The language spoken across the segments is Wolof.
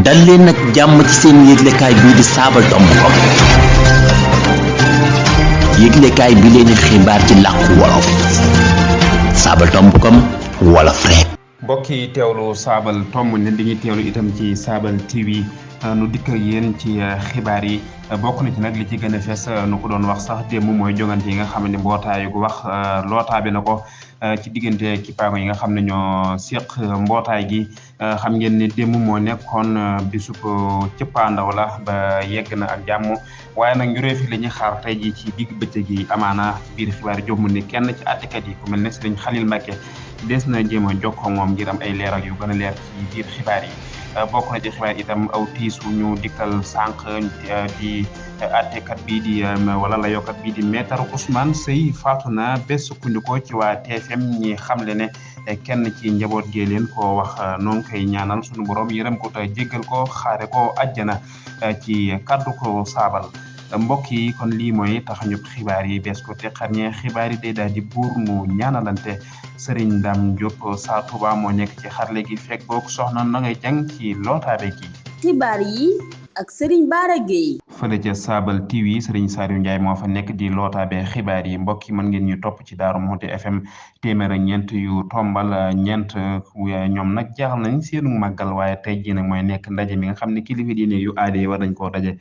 dal leen nag jàmm ci seen yëglekaay bii di Sabadombcom yëglekaay bi leen xibaar ci làkku wolof Sabadombcom wolof rek. mbokk yi teewlu Sabal tomb ne di ngi teewlu itam ci Sabal TV nu dikk ak yéen ci xibaar yi bokk na ci nag li ci gën a fees nu ko doon wax sax démb mooy jongante yi nga xam ne mbootaayu gu wax lootaabe na ko ci diggante kippaango yi nga xam ne ñoo seq mbootaay gi xam ngeen ne démb moo nekkoon bisub cëppaandaw la ba yegg na ak jàmm waaye nag ñu reefi li ñuy xaar tey ji ci digg bëccëg gi amaana ci biir xibaar yi jomm ni kenn ci àttekat yi ku mel ne Serigne Khalil Mbacké des na jéem a jokkoo moom ngir am ay leeral yu gën a leer ci biir xibaar yi bokk na ci xibaar itam aw tiisu ñu dikkal sànq di àttekat bii di wala layokat bii di maître Ousmane Seye faatu na bés sukkandikoo ci waa TFM ñi xamle ne kenn ci njaboot gee leen koo wax noo ngi koy ñaanal sunu borom yërëm ko te jéggal ko xaare ko àjjana ci kaddu ko saabal mbokk yi kon lii mooy tax ñu xibaar yi bees ko te xarñee xibaar yi day daal di buur nu ñaanalante Serigne Dame Diop Sa Touba moo nekk ci xarle gi fekk boog soxna na ngay jàng ci lootaabe gi xibaar yi ak Serigne Bara Gueye fële ca Sabal TV Serigne Saliou Ndiaye moo fa nekk di lootaabe xibaar yi mbokk yi mën ngeen ñu topp ci Daaru Muxti FM téeméer ak ñeent yu tombal ñeent ñoom nag jaaxal nañ seenu màggal waaye tey jii nag mooy nekk ndaje mi nga xam ne kilifa diine yu aade yi war nañ koo daje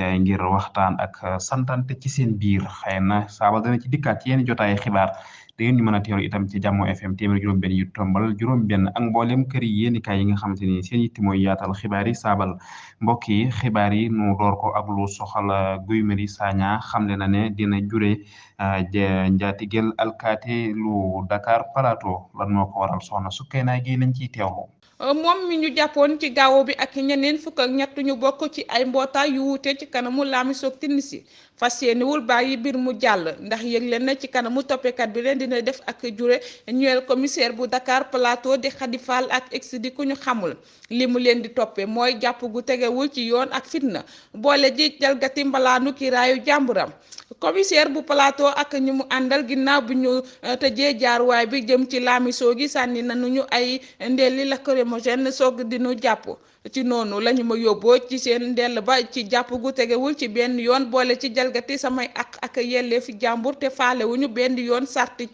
ngir waxtaan ak santante ci seen biir xëy na Sabal dana ci dikkaat ci yenn jotaay xibaar da ngeen ñu mën a teewlu itam ci Jàmmo FM téeméer juróom-benn yu tombal juróom-benn ak mboolem kër yi yéenikaay yi nga xamante ni seen yitti mooy yaatal xibaar yi Sabal mbokk yi xibaar yi nu door ko ak lu soxal Guy Marius Sagna xamle na ne dina jure njaatigel alkaate lu Dakar Plateau lan moo ko waral soxna Sukeyna gi lañ ciy teewlu. moom mi ñu jàppoon ci gaawo bi ak ñeneen fukk ak ñett ñu bokk ci ay mbootaay yu wuute ci kanamu Lamisoog Tinisi fas yéenewul bàyyi mbir mu jàll ndax yëg leen na ci kanamu toppekat bi leen dina def ak jure ñuel commissaire bu Dakar Plateau di Khady Fall ak ex di ku ñu xamul li mu leen di toppe mooy jàpp gu tegewul ci yoon ak fitna boole ji jalgati mbalaanu kiraayu jàmburam commissaire bu Plateau ak ñu mu àndal ginnaaw bi ñu tëjee jaaruwaay bi jëm ci Lamisoog gi sànni nañu ay ndelli lacrymogène soog dinu jàpp ci noonu lañu ma yóbboo ci seen ndell ba ci jàpp gu tegewul ci benn yoon boole ci jalgati samay ak yelleefi jàmbur te faalewuñu benn yoon sarti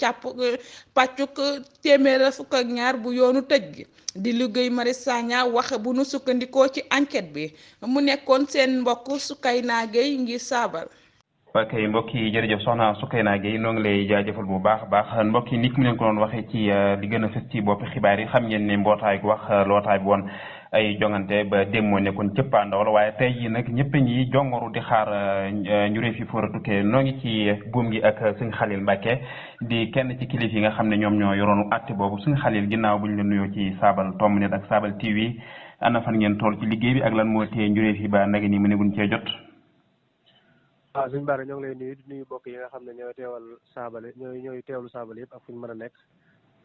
pàccuk téeméer fukk ak ñaar bu yoonu tëj gi di Guy Marius Sagna wax bu nu sukkandikoo ci enquête bi mu nekkoon seen mbokk Sukeyna Gueye ngir Sabal. ok mbokk yi jërëjëf soxna Sukeyna Gueye noo ngi lay jaajëfal bu baax a baax mbokk yi nit mu leen ko doon waxee ci di gën a fës ci boppi xibaar yi xam ngeen ne mbootaay gu wax lootaay bi woon ay jongante ba démb moo nekkoon cëppaandaw la waaye tey jii nag ñëpp a ngi jongoru di xaar ñu réef yi foor a tukkee noo ngi ci buum gi ak sëñ Khalil Mbacké di kenn ci kilif yi nga xam ne ñoom ñoo yoroonu àtte boobu sëñ Khalil ginnaaw bu ñu la nuyoo ci Sabal tomb net ak Sabal TV ana fan ngeen toll ci liggéey bi ak lan moo téye ñu réef yi ba nag ni mu neguñ cee jot. waaw suñu Bara ñoo ngi lay nuyu di nuyu bokk yi nga xam ne ñooy teewal Sabal ñooy teewlu Sabal yëpp ak fu ñu mën a nekk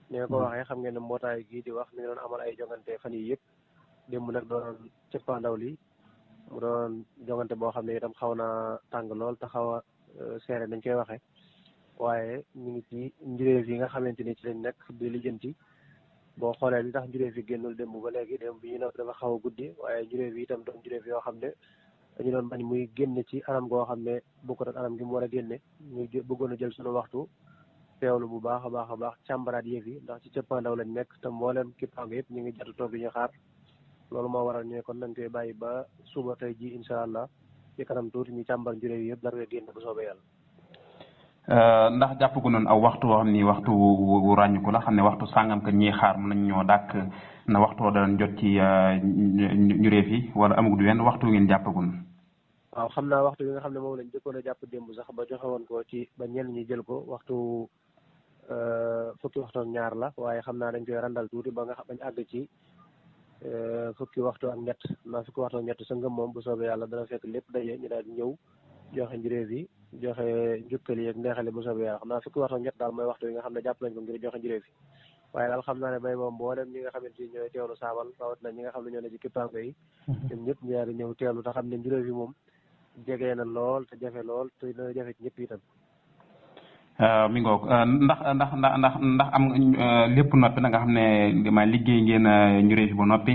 ni nga ko waxee xam ngeen ne mbootaay gii di wax mi ngi doon amal ay jongante fan yi yëpp démb nag doon cëppaandaw li mu doon jongante boo xam ne itam xaw na tàng lool te xaw a seere nañ koy waxee waaye ñu ngi ci njuréef yi nga xamante ni ci lañ nekk di lijjanti boo xoolee li tax njuréef yi génnul démb ba léegi démb bi ñu ne dafa xaw a guddi waaye njuréef yi itam doon njuréef yoo xam ne dañu doon bañ muy génn ci anam goo xam ne bokkut ak anam gi mu war a génne ñu bëggoon a jël suñu waxtu teewlu bu baax a baax càmbaraat yëf yi ndax ci cëppaandaw lañ nekk te mboolem kippaango yëpp ñu ngi jatu toog di ñu xaar loolu moo waral ñu ne kon nañ koy bàyyi ba suba tey ji incha allah ci kanam tuuti ñu càmbar njuréef yi yëpp dara génn bu soobee yàlla. ndax jàpp gu noonu aw waxtu woo xam ni waxtu wu ràññiku la xam ne waxtu sàngam ka ñiy xaar mën nañ ñoo dàkk na waxtu woo danañ jot ci njuréef yi wala amagul wenn waxtu ngeen jàppagun. waaw xam naa waxtu bi nga xam ne moom lañ jëkkoon a jàpp démb sax ba joxe woon ko ci ba ñenn ñi jël ko waxtu fukki waxtu ak ñaar la waaye xam naa dañ koy randal tuuti ba nga xam bañ àgg ci fukki waxtu ak ñett naa fukki waxtu ak ñett sa ngëm moom bu soobee yàlla dana fekk lépp daje ñu daal di ñëw joxe njuréef yi joxe njukkal yi ak neexale bu soobee yàlla xam naa fukki waxtu ak ñett daal mooy waxtu yi nga xam ne jàpp nañ ko ngir joxe njuréef yi waaye daal xam naa ne bay moom mboolem ñi nga xamante ni ñooy teewlu Sabal rawat na ñi nga xam ne ñoo ne ci kippaango yi ñoom ñëpp ñu daal di ñëw teewlu te xam ne njuréef yi moom jege na lool te jafe lool te dina jafe ci ñëpp itam. mi ngoog ndax am lépp noppi na nga xam ne ma liggéey ngeen njuréef yi ba noppi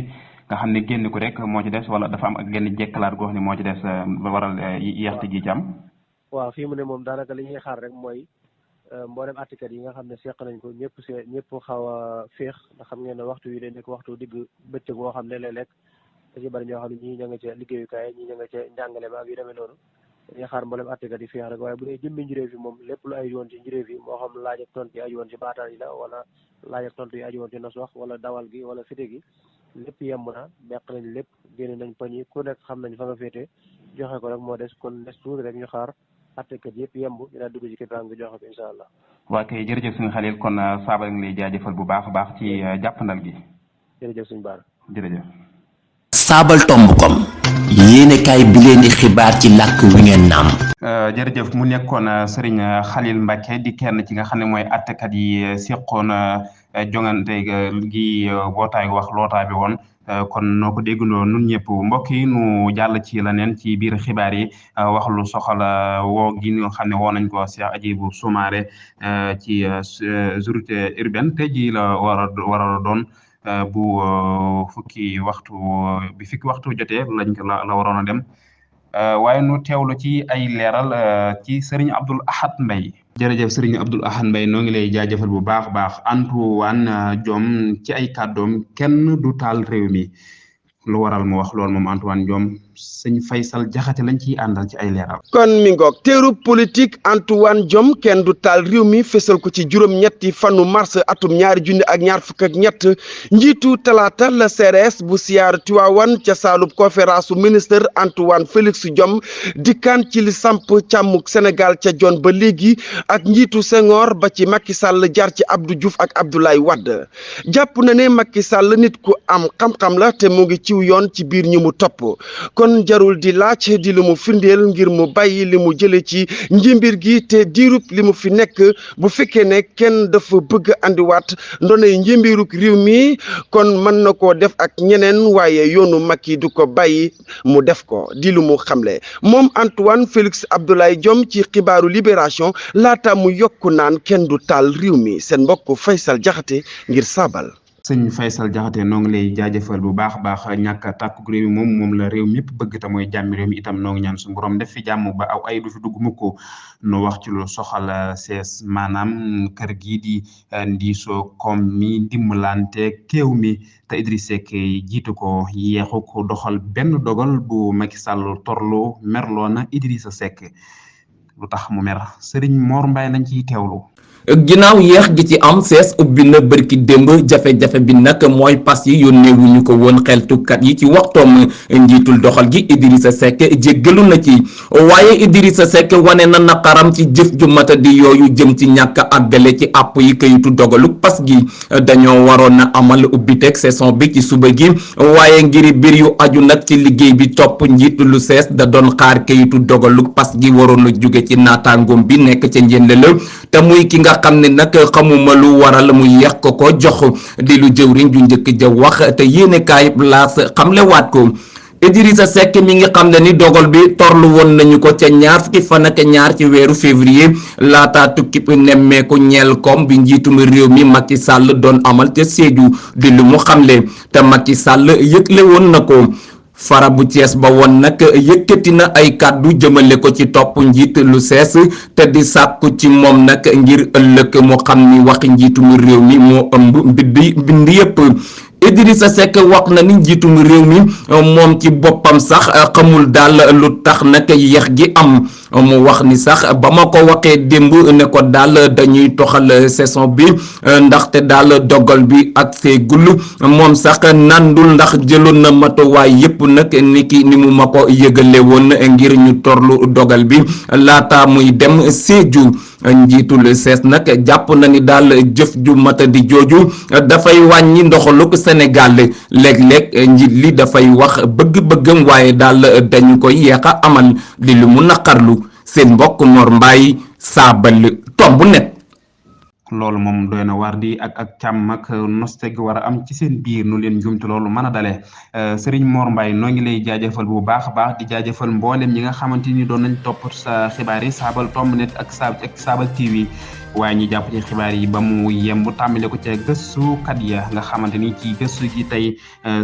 nga xam ne génn ko rek moo ci des wala dafa am ak genn jekkalaat goo xam ne moo ci des ba waral yeexte gi ci am. waaw fii mu ne moom daanaka li ñuy xaar rek mooy mboolem attikat yi nga xam ne seq nañ ko ñëpp xaw a féex ndax xam ngeen ne waxtu wi day nekk waxtu digg bëccëg boo xam ne léeg-léeg da ci bari ñoo xam ne ñii ña nga ca liggéeyukaay ñii ña nga ca njàngale ba ak yu demee noonu dañuy xaar mboolem attikat yi féex rek waaye bu dee jëmmi njuréef yi moom lépp lu aju woon ci njuréef yi moo xam laaj ak tontu yi aju woon ci baataan yi la wala laaj ak tontu yi aju woon ci nos wax wala dawal gi wala fite gi lépp yemb na beq nañ lépp génne nañ pañ yi ku nekk xam nañ fa nga féete joxe ko rek moo des kon des tuuti rek ñu xaar attekat yëpp yemb ñu daal dugg ci képpaan nga joxe ko incha allah. waa kay jërëjëf suñu Xalil kon Saabal ngi lay jaajëfal bu baax a baax ci jàppandal gi. jërëjëf suñu baara. jërëjëf. Saabal tomb kom yéenekaay bi leen di xibaar ci làkk wi ngeen naam. jërëjëf mu nekkoon Serigne Khalil Mbacke di kenn ci nga xam ne mooy attekat yi seqoon jongante gi bootaay wax lootaa bi woon kon noo ko déggandoo nun ñëpp mbokk yi nu jàll ci leneen ci biir xibaar yi wax lu soxal woo gi nga xam ne woo nañ ko Cheikh Hadjibou Soumaré ci sûreté urbaine tey jii la war a doon bu fukki waxtu jotee lañ la waroon a dem waaye nu teewlu ci ay leeral ci Serigne Abdoul Ahad Mbaye. jërëjëf Serigne Abdoul Ahad Mbaye noo ngi lay jaajëfal bu baax a baax Antoine Diome ci ay kàddoom kenn du taal réew mi lu waral mu wax loolu moom Antoine Diome sëñ Faysal Jaxate lañ ciy àndal ci ay leeral. kon mi ngoog teeru politique Antoine Diome kenn du taal réew mi fésal ko ci juróom-ñetti fanu mars atum 2023 njiitu talaata la CRS bu siyaar Tiwaawan ca saalub conférence ministre Antoine Félix Diome dikkaan ci li samp càmmuk Sénégal ca jon ba léegi ak njiitu Senghor ba ci Macky Sall jaar ci Abdou Diouf ak Abdoulaye Wade jàpp na ne Macky Sall nit ku am xam-xam la te mu ngi ciw yoon ci biir ñu mu topp kon jarul di laaj di lu mu firndeel ngir mu bàyyi li mu jële ci njimbir gi te diirub li mu fi nekk bu fekkee ne kenn dafa bëgg andiwaat ndonay njimbiruk réew mi kon mën na koo def ak ñeneen waaye yoonu Macky du ko bàyyi mu def ko di lu mu xamle moom Antoine Félix Abdoulaye Diome ci xibaaru Libération laata mu yokku naan kenn du taal réew mi seen mbokk Faysal Jaxate ngir Saabal. sëñ Faysal Jaxate noo ngi lay jaajëfal bu baax a baax ñàkk a tàkku réew mi moom la réew mi yëpp bëgg te mooy jàmmi réew mi itam noo ngi ñaan suñu borom def fi jàmm ba aw ay du fi dugg mukk nu wax ci lu soxal sees maanaam kër gii di ndiisoo koom mi dimbalante kéew mi te Idriss Seck jiitu ko yeexu ko doxal benn dogal bu Macky Sall torlu merloo na Idrissa Seck lu tax mu mer Serigne Mor Mbaye lañ ciy teewlu. ginnaaw yeex gi ci am sees ubbi na bërki démb jafe-jafe bi nag mooy pas yi yónnee wuñu ko woon xeltukat yi ci waxtoom njiitul doxal gi Idrissa Seck jéggalu na ci waaye Idrissa Seck wane na naqaram ci jëf ju matadi yooyu jëm ci ñàkk àggale ci àpp yi kayitu dogalu pas gi dañoo waroon na amal ubbiteg saison bi ci suba gi waaye ngir biir yu aju nag ci liggéey bi topp njiitulu sees da doon xaar kayitu dogalu pas gi waroon na jóge ci naataangoom bi nekk ca njëndala te muy ki nga xam ne nag xamuma lu waral mu yeex ko jox di lu jëwriñ ju njëkk ja wax te yéene kaay laas xamlewaat ko Idrissa Seck mi ngi xam ne ni dogal bi torlu woon nañu ko ca ñaar fukki fan ak ñaar ci weeru février laata tukki nemmeeku ñeel koom bi njiitum réew mi Macky Sall doon amal ca Sédhiou di lu mu xamle te Macky Sall yëgle woon na ko fara bu Cees ba woon nag yëkkati na ay kàddu jëmale ko ci topp njiit lu sees te di sàkku ci moom nag ngir ëllëg mu xam ni waxi njiitum réew mi moo ëmb mbind yépp Idrissa Seck wax na ni njiitum réew mi moom ci boppam sax xamul daal lu tax nag yeex gi am mu wax ni sax ba ma ko waxee démb ne ko daal dañuy toxal saison bi ndaxte daal dogal bi ak seegul moom sax nandul ndax jëloon na matuwaay yépp nag ni mu ma ko yëgale woon ngir ñu torlu dogal bi laata muy dem Sédhiou njiitul sees nag jàpp na ni daal jëf ju matadi jooju dafay wàññi ndoxaluk Sénégal léeg-léeg njiit li dafay wax bëgg-bëggam waaye daal dañu koy yeex a amal di lu mu naqarlu seen mbokk Mor Mbaye Saabal tomb net. loolu moom doy na war di ak càmm ak nosteg war a am ci seen biir nu leen jumtu loolu mën a dalee Serigne Mor Mbaye noo ngi lay jaajëfal bu baax a baax di jaajëfal mboolem ñi nga xamante ni doon nañ topp sa xibaar yi Saabal tomb net ak Saabal TV waaye ñu jàpp ci xibaar yi ba mu yemb tàmbale ko ca gëstukat ya nga xamante ni ci gëstu gi tey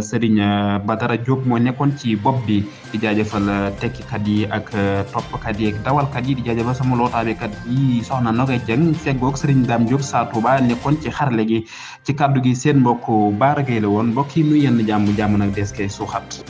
Serigne Badara Diop moo nekkoon ci bopp bi di jaajëfal tekkikat yi ak toppkat yi ak dawalkat yi di jaajëfal sama lootaabekat yi soxna Nogay Dieng feggoog Serigne Dame Diop Sa Touba nekkoon ci xarale gi ci kàddu gi seen mbokk Baara Gueye la woon mbokk yi nu yenn jàmm nag des koy suuxat